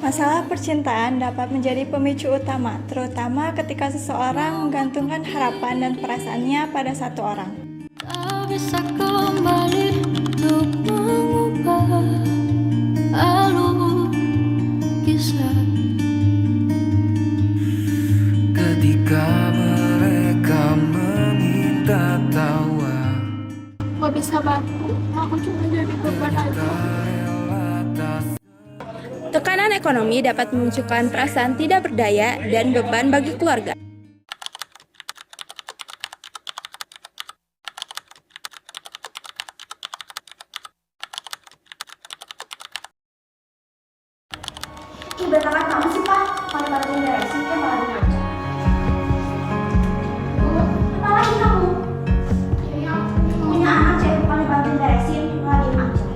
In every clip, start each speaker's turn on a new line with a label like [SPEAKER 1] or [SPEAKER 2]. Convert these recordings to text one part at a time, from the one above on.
[SPEAKER 1] Masalah percintaan dapat menjadi pemicu utama, terutama ketika seseorang menggantungkan harapan dan perasaannya pada satu orang.
[SPEAKER 2] Tak bisa kembali untuk mengubah alur kisah.
[SPEAKER 3] Ketika mereka meminta tawa,
[SPEAKER 4] Gak bisa bantu, aku cuma jadi beban aja.
[SPEAKER 5] Tekanan ekonomi dapat memunculkan perasaan tidak berdaya dan beban bagi keluarga.
[SPEAKER 6] Udah tangan kamu sih pak, paling bantuin beresin dia malah ngaco. Apa lagi kamu? Punya anak cewek paling bantuin beresin malah dia ngaco.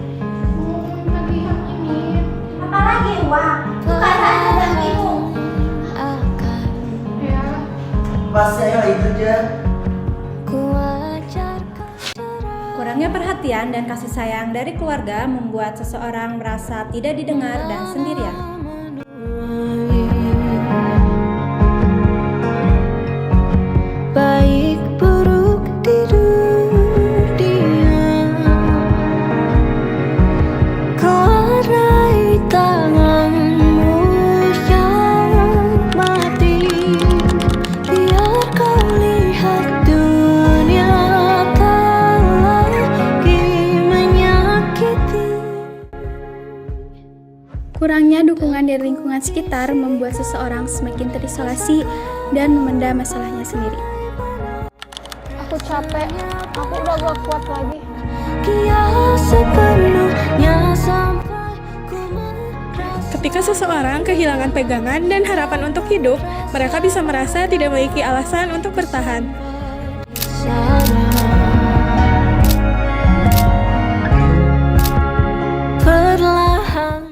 [SPEAKER 4] Lagi yang ini.
[SPEAKER 6] Apa lagi uang? Bukan ada dan ibu.
[SPEAKER 2] Akan
[SPEAKER 4] Ya,
[SPEAKER 3] pas ayo itu aja.
[SPEAKER 2] kuajarkan cerah.
[SPEAKER 5] Kurangnya perhatian dan kasih sayang dari keluarga membuat seseorang merasa tidak didengar dan sendirian.
[SPEAKER 2] Baik buruk di dunia, keluar dari tanganmu yang mati. Biar kau lihat dunia tak lagi menyakiti.
[SPEAKER 7] Kurangnya dukungan dari lingkungan sekitar membuat seseorang semakin terisolasi dan memendam masalahnya sendiri.
[SPEAKER 4] aku capek. Aku udah gak kuat lagi.
[SPEAKER 2] Dia sepenuhnya sampai ku merasa.
[SPEAKER 5] Ketika seseorang kehilangan pegangan dan harapan untuk hidup, mereka bisa merasa tidak memiliki alasan untuk bertahan.
[SPEAKER 2] Perlahan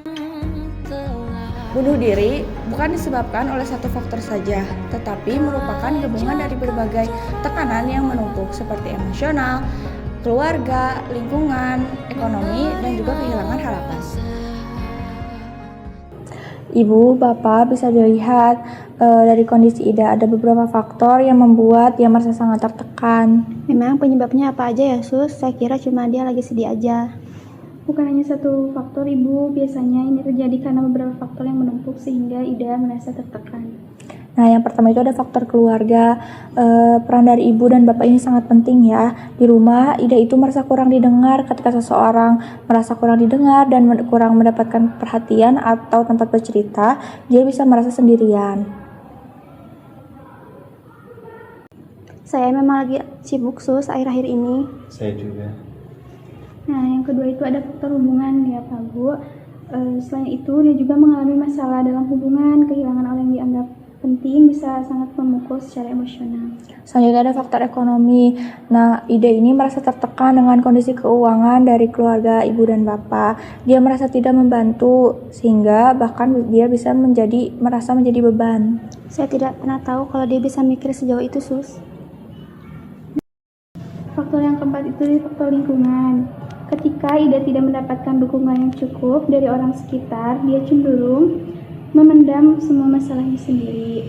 [SPEAKER 2] telah
[SPEAKER 5] Bunuh diri bukan disebabkan oleh satu faktor saja, tetapi merupakan gabungan dari berbagai tekanan yang menumpuk seperti emosional, keluarga, lingkungan, ekonomi, dan juga kehilangan harapan.
[SPEAKER 8] Ibu, Bapak bisa dilihat dari kondisi Ida ada beberapa faktor yang membuat dia merasa sangat tertekan.
[SPEAKER 7] Memang penyebabnya apa aja ya Sus? Saya kira cuma dia lagi sedih aja. Bukan hanya satu faktor Ibu, biasanya ini terjadi karena beberapa faktor yang menumpuk sehingga Ida merasa tertekan.
[SPEAKER 8] Nah, yang pertama itu ada faktor keluarga. Peran dari ibu dan bapak ini sangat penting ya. Di rumah, Ida itu merasa kurang didengar ketika seseorang merasa kurang didengar dan kurang mendapatkan perhatian atau tempat bercerita, dia bisa merasa sendirian.
[SPEAKER 7] Saya memang lagi sibuk Sus akhir-akhir ini.
[SPEAKER 3] Saya juga.
[SPEAKER 7] Nah, yang kedua itu ada faktor hubungan ya Pak Bu. Selain itu, dia juga mengalami masalah dalam hubungan, kehilangan orang yang dianggap penting bisa sangat memukul secara emosional.
[SPEAKER 8] Selanjutnya ada faktor ekonomi. Nah, Ida ini merasa tertekan dengan kondisi keuangan dari keluarga ibu dan bapak. Dia merasa tidak membantu sehingga bahkan dia bisa merasa menjadi beban.
[SPEAKER 7] Saya tidak pernah tahu kalau dia bisa mikir sejauh itu Sus. Faktor yang keempat itu faktor lingkungan. Ketika Ida tidak mendapatkan dukungan yang cukup dari orang sekitar, dia cenderung memendam semua masalahnya sendiri.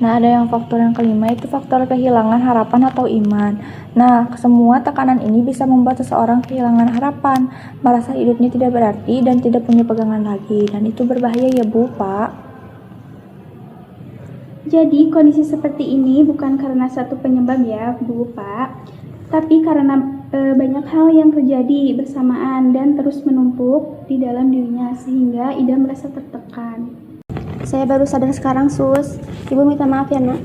[SPEAKER 8] Nah, ada yang faktor yang kelima itu faktor kehilangan harapan atau iman. Nah, semua tekanan ini bisa membuat seseorang kehilangan harapan, merasa hidupnya tidak berarti dan tidak punya pegangan lagi. Dan itu berbahaya ya Bu, Pak.
[SPEAKER 7] Jadi kondisi seperti ini bukan karena satu penyebab ya Bu, Pak, tapi karena banyak hal yang terjadi bersamaan dan terus menumpuk di dalam dirinya sehingga Ida merasa tertekan. Saya baru sadar sekarang Sus. Ibu minta maaf ya Nak.